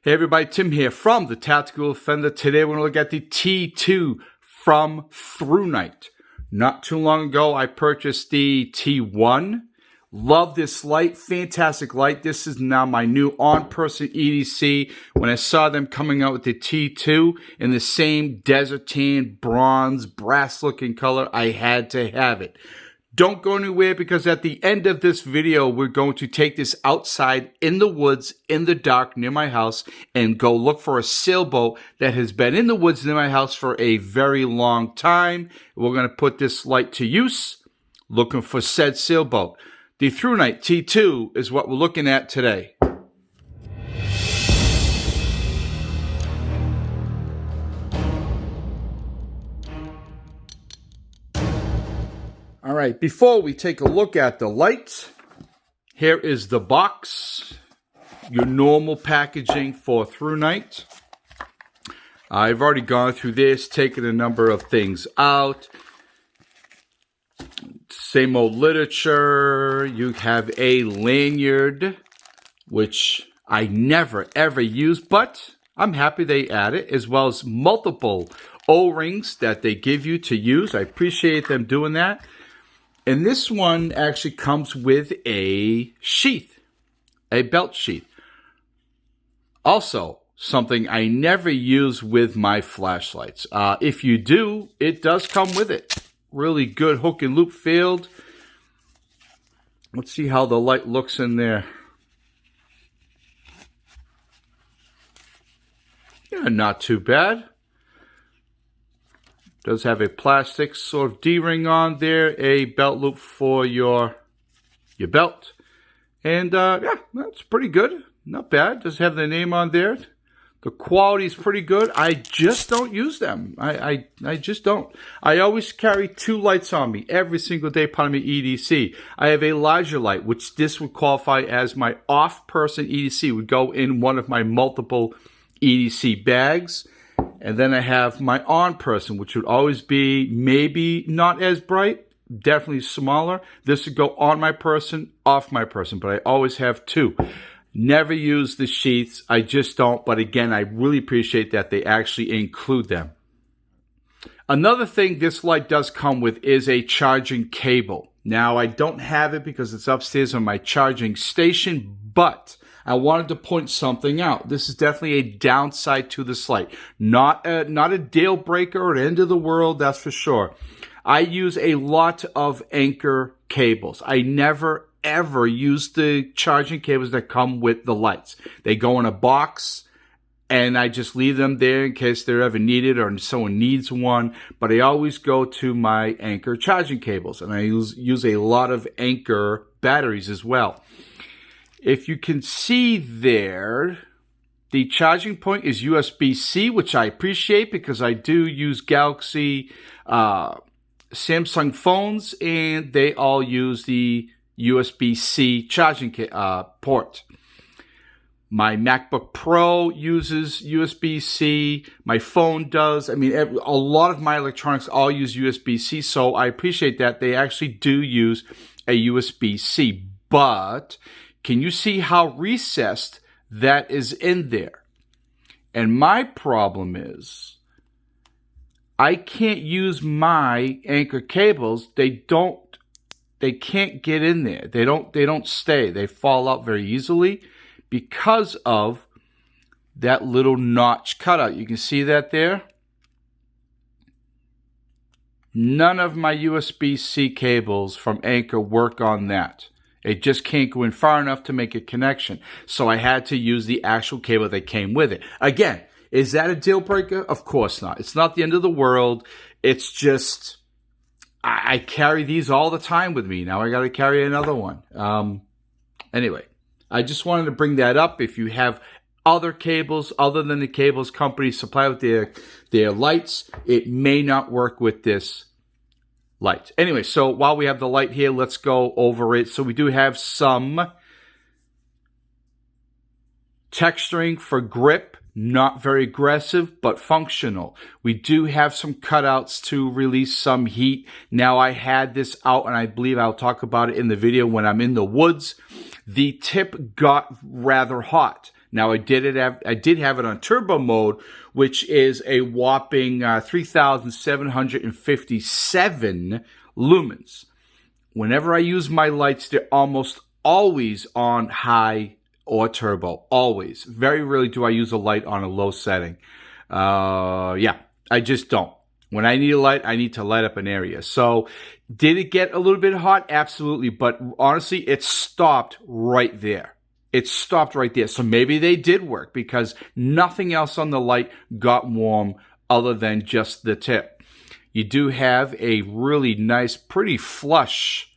Hey everybody, Tim here from the Tactical Defender. Today we're going to look at the T2 from Thrunite. Not too long ago I purchased the T1. Love this light, fantastic light. This is now my new on-person EDC. When I saw them coming out with the T2 in the same desert tan, bronze, brass looking color, I had to have it. Don't go anywhere because at the end of this video, we're going to take this outside in the woods, in the dark near my house, and go look for a sailboat that has been in the woods near my house for a very long time. We're going to put this light to use, looking for said sailboat. The Thrunite T2 is what we're looking at today. All right, before we take a look at the light, here is the box, your normal packaging for Thrunite. I've already gone through this, taken a number of things out. Same old literature. You have a lanyard, which I never ever use, but I'm happy they add it, as well as multiple O-rings that they give you to use. I appreciate them doing that. And this one actually comes with a sheath, a belt sheath. Also, something I never use with my flashlights. If you do, it does come with it. Really good hook and loop field. Let's see how the light looks in there. Yeah, not too bad. Does have a plastic sort of D-ring on there, a belt loop for your belt. And yeah, that's pretty good. Not bad. Does have the name on there. The quality is pretty good. I just don't use them. I just don't. I always carry two lights on me every single day, part of my EDC. I have a larger light, which this would qualify as my off-person EDC. Would go in one of my multiple EDC bags. And then I have my on-person, which would always be maybe not as bright, definitely smaller. This would go on my person, off my person, but I always have two. Never use the sheaths. I just don't. But again, I really appreciate that they actually include them. Another thing this light does come with is a charging cable. Now, I don't have it because it's upstairs on my charging station, but I wanted to point something out. This is definitely a downside to this light. Not a deal breaker or the end of the world, that's for sure. I use a lot of anchor cables. I never ever use the charging cables that come with the lights. They go in a box and I just leave them there in case they're ever needed or someone needs one. But I always go to my anchor charging cables, and I use a lot of anchor batteries as well. If you can see there, the charging point is USB-C, which I appreciate because I do use Galaxy, Samsung phones, and they all use the USB-C charging port. My MacBook Pro uses USB-C. My phone does. I mean, a lot of my electronics all use USB-C, so I appreciate that they actually do use a USB-C. But can you see how recessed that is in there? And my problem is I can't use my anchor cables. They can't get in there. They don't stay. They fall out very easily because of that little notch cutout. You can see that there. None of my USB-C cables from Anchor work on that. It just can't go in far enough to make a connection. So I had to use the actual cable that came with it. Again, is that a deal breaker? Of course not. It's not the end of the world. It's just I carry these all the time with me. Now I got to carry another one. Anyway, I just wanted to bring that up. If you have other cables other than the cables companies supply with their lights, it may not work with this light. Anyway, so while we have the light here, let's go over it. So we do have some texturing for grip. Not very aggressive, but functional. We do have some cutouts to release some heat. Now, I had this out, and I believe I'll talk about it in the video when I'm in the woods. The tip got rather hot. Now, I did have it on turbo mode, which is a whopping 3,757 lumens. Whenever I use my lights, they're almost always on high or turbo. Always. Very rarely do I use a light on a low setting. Yeah, I just don't. When I need a light, I need to light up an area. So, did it get a little bit hot? Absolutely. But honestly, it stopped right there. It stopped right there. So maybe they did work because nothing else on the light got warm other than just the tip. You do have a really nice, pretty flush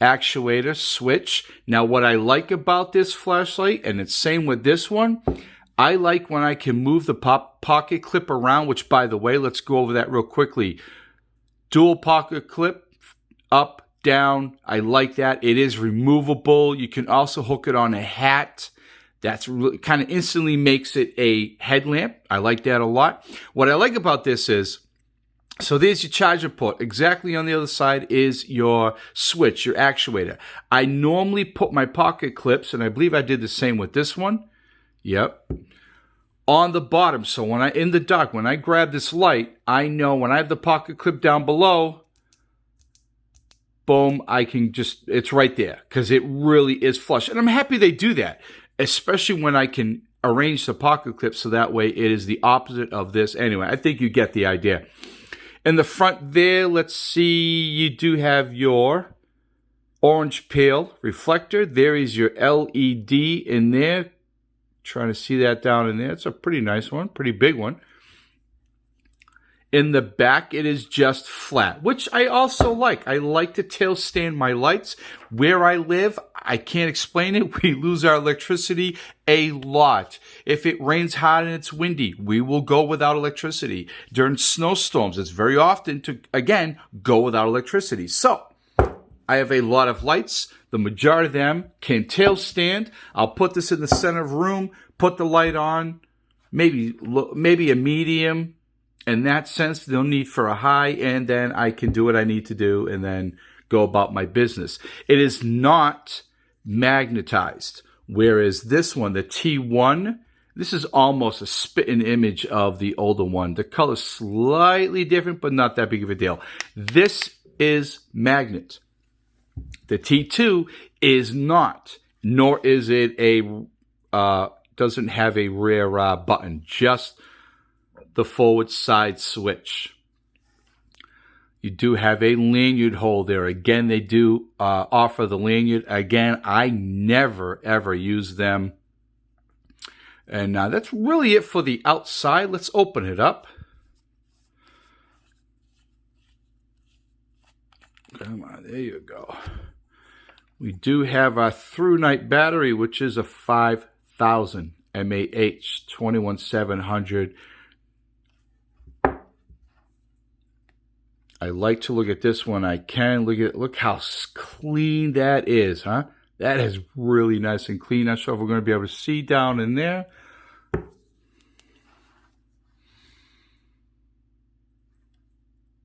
actuator switch. Now, what I like about this flashlight, and it's same with this one, I like when I can move the pocket clip around, which, by the way, let's go over that real quickly. Dual pocket clip, up, down. I like that. It is removable. You can also hook it on a hat. That's really kind of instantly makes it a headlamp. I like that a lot. What I like about this is, so there's your charger port. Exactly on the other side is your switch, your actuator. I normally put my pocket clips, and I believe I did the same with this one. Yep. On the bottom. So when in the dark, when I grab this light, I know when I have the pocket clip down below, boom, I can just, it's right there because it really is flush. And I'm happy they do that, especially when I can arrange the pocket clip so that way it is the opposite of this. Anyway, I think you get the idea. In the front there, let's see, you do have your orange pale reflector. There is your LED in there. Trying to see that down in there. It's a pretty nice one, pretty big one. In the back, it is just flat, which I also like. I like to tail stand my lights. Where I live, I can't explain it. We lose our electricity a lot. If it rains hard and it's windy, we will go without electricity. During snowstorms, it's very often to, again, go without electricity. So, I have a lot of lights. The majority of them can tail stand. I'll put this in the center of the room, put the light on, maybe a medium. In that sense, no need for a high, and then I can do what I need to do and then go about my business. It is not magnetized, whereas this one, the T1, this is almost a spit-in image of the older one. The color's slightly different, but not that big of a deal. This is magnet. The T2 is not, nor is it doesn't have a rear button, just the forward side switch. You do have a lanyard hole there. Again, they do offer the lanyard. Again, I never, ever use them. And that's really it for the outside. Let's open it up. Come on, there you go. We do have our Thrunite battery, which is a 5,000 mAh, 21700. I like to look at this one. I can look at, look how clean that is, huh? That is really nice and clean. Not sure if we're going to be able to see down in there.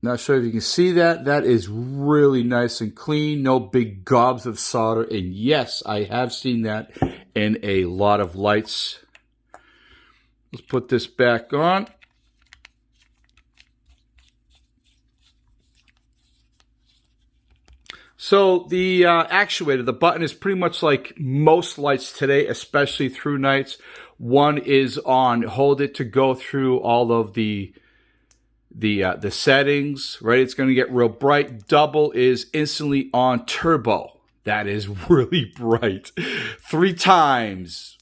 Not sure if you can see that. That is really nice and clean. No big gobs of solder. And yes, I have seen that in a lot of lights. Let's put this back on. So the actuator, the button is pretty much like most lights today, especially Thrunites. One is on hold it to go through all of the settings, right? It's going to get real bright. Double is instantly on turbo. That is really bright. 3 times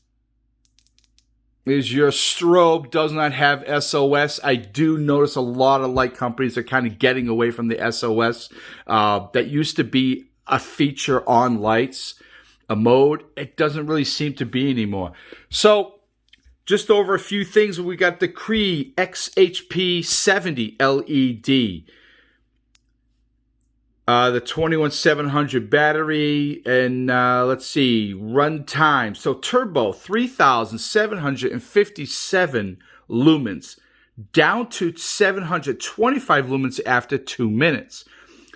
is your strobe, does not have SOS. I do notice a lot of light companies are kind of getting away from the SOS. That used to be a feature on lights, a mode. It doesn't really seem to be anymore. So, just over a few things, we got the Cree XHP70 LED, the 21700 battery, and let's see, run time. So turbo, 3,757 lumens, down to 725 lumens after 2 minutes.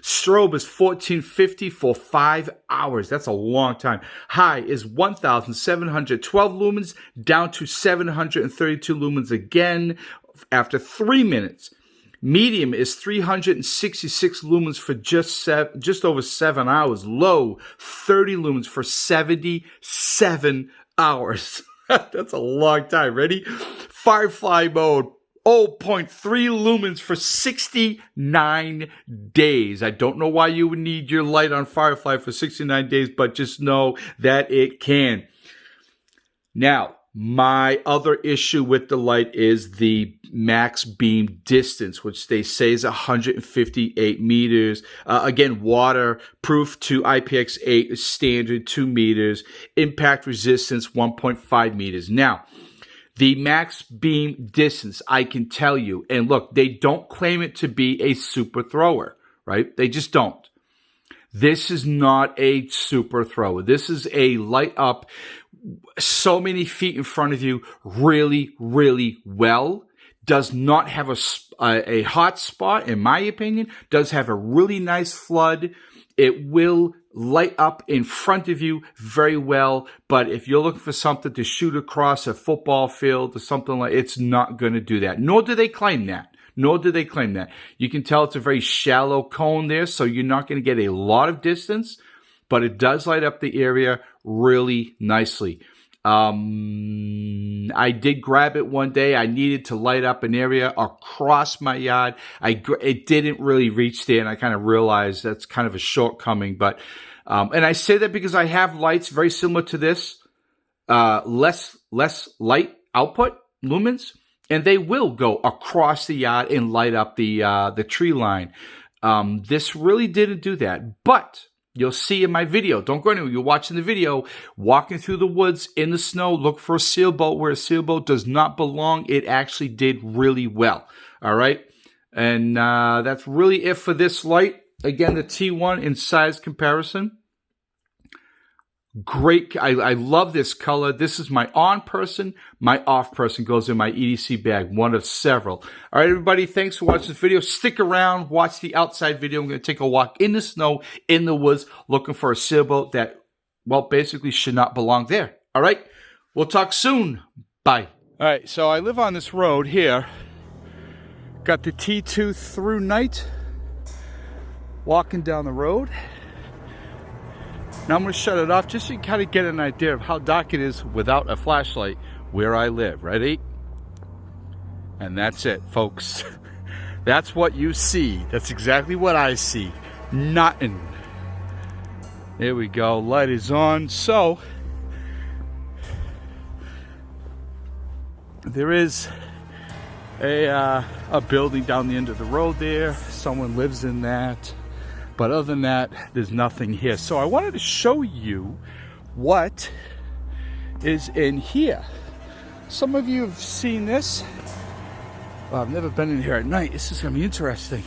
Strobe is 1450 for 5 hours. That's a long time. High is 1,712 lumens down to 732 lumens again after 3 minutes. Medium is 366 lumens for just over 7 hours. Low, 30 lumens for 77 hours. That's a long time. Ready? Firefly Mode, 0.3 lumens for 69 days. I don't know why you would need your light on Firefly for 69 days, but just know that it can. Now, my other issue with the light is the max beam distance, which they say is 158 meters. Again, waterproof to IPX8 standard 2 meters. Impact resistance 1.5 meters. Now, the max beam distance, I can tell you, and look, they don't claim it to be a super thrower, right? They just don't. This is not a super thrower. This is a light up so many feet in front of you really, really well. Does not have a hot spot, in my opinion. Does have a really nice flood. It will light up in front of you very well. But if you're looking for something to shoot across a football field or something like, it's not going to do that. Nor do they claim that. Nor do they claim that. You can tell it's a very shallow cone there, so you're not going to get a lot of distance, but it does light up the area really nicely. I did grab it one day. I needed to light up an area across my yard. It didn't really reach there, and I kind of realized that's kind of a shortcoming. But and I say that because I have lights very similar to this, less light output lumens, and they will go across the yard and light up the tree line. This really didn't do that, but you'll see in my video. Don't go anywhere. You're watching the video, walking through the woods in the snow, look for a sailboat where a sailboat does not belong. It actually did really well. All right. And that's really it for this light. Again, the T1 in size comparison. Great. I love this color. This is my on person. My off person goes in my EDC bag, one of several. All right, everybody, thanks for watching this video. Stick around, watch the outside video. I'm going to take a walk in the snow, in the woods, looking for a sailboat that, well, basically should not belong there. All right, we'll talk soon. Bye. All right, so I live on this road here. Got the T2 Thrunite. Walking down the road. Now I'm going to shut it off just so you kind of get an idea of how dark it is without a flashlight where I live. Ready? And that's it, folks. That's what you see. That's exactly what I see. Nothing. There we go. Light is on. So there is a building down the end of the road there. Someone lives in that. But other than that, there's nothing here. So I wanted to show you what is in here. Some of you have seen this. Well, I've never been in here at night. This is going to be interesting.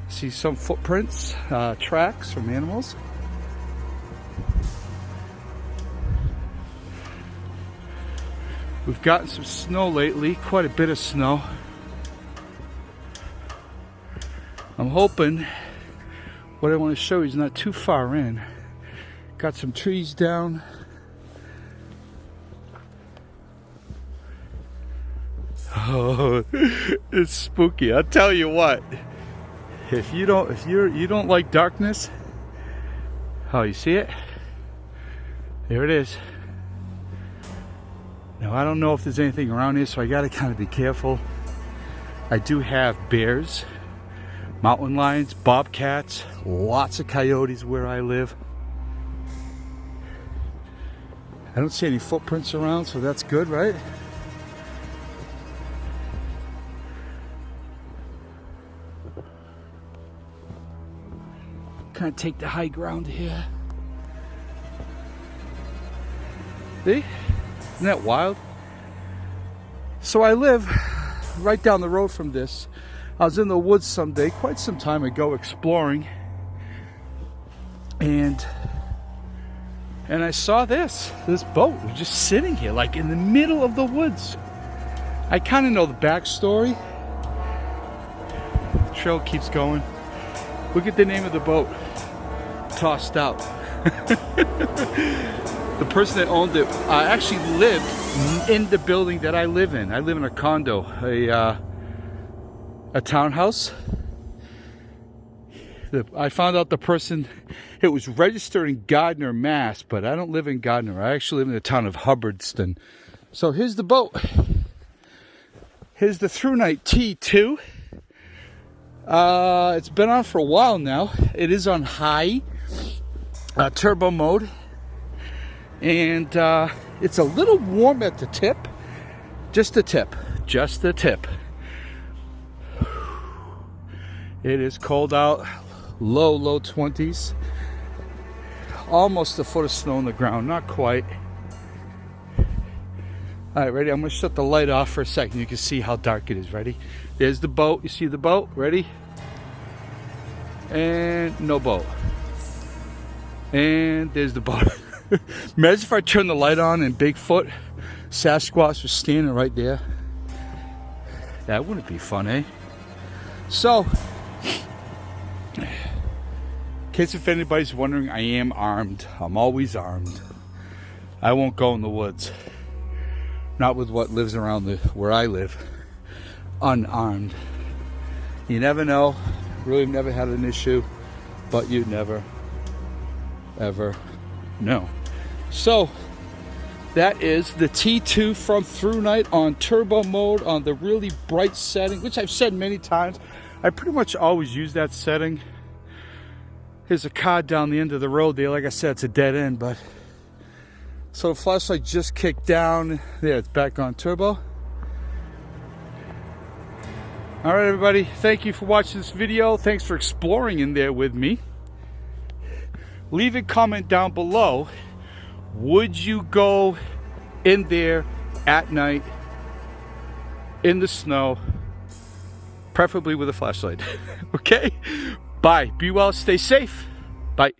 See some footprints, tracks from animals. We've gotten some snow lately, quite a bit of snow. I'm hoping what I want to show you is not too far in. Got some trees down. Oh, it's spooky. I'll tell you what. If you don't like darkness, oh, you see it? There it is. Now, I don't know if there's anything around here, so I got to kind of be careful. I do have bears, mountain lions, bobcats, lots of coyotes where I live. I don't see any footprints around, so that's good, right? Kind of take the high ground here. See? Isn't that wild? So I live right down the road from this. I was in the woods someday, quite some time ago, exploring. And And I saw this boat was just sitting here, like in the middle of the woods. I kind of know the backstory. The trail keeps going. Look at the name of the boat. Tossed Out. The person that owned it actually lived in the building that I live in. I live in a condo, a townhouse. I found out the person, it was registered in Gardner, Mass, but I don't live in Gardner. I actually live in the town of Hubbardston. So here's the boat. Here's the Thrunite T2. It's been on for a while now. It is on high turbo mode. And it's a little warm at the tip. Just the tip. Just the tip. It is cold out. Low 20s. Almost a foot of snow on the ground. Not quite. Alright, ready? I'm going to shut the light off for a second. You can see how dark it is. Ready? There's the boat. You see the boat? Ready? And no boat. And there's the boat. Imagine if I turned the light on and Bigfoot, Sasquatch was standing right there. That wouldn't be fun, eh? So, in case if anybody's wondering, I am armed. I'm always armed. I won't go in the woods. Not with what lives around where I live. Unarmed. You never know. Really never had an issue. But you never, ever know. So, that is the T2 from Thrunite on turbo mode on the really bright setting, which I've said many times. I pretty much always use that setting. Here's a car down the end of the road there. Like I said, it's a dead end, but so the flashlight just kicked down. There, it's back on turbo. All right, everybody. Thank you for watching this video. Thanks for exploring in there with me. Leave a comment down below. Would you go in there at night in the snow, preferably with a flashlight? Okay? Bye. Be well. Stay safe. Bye.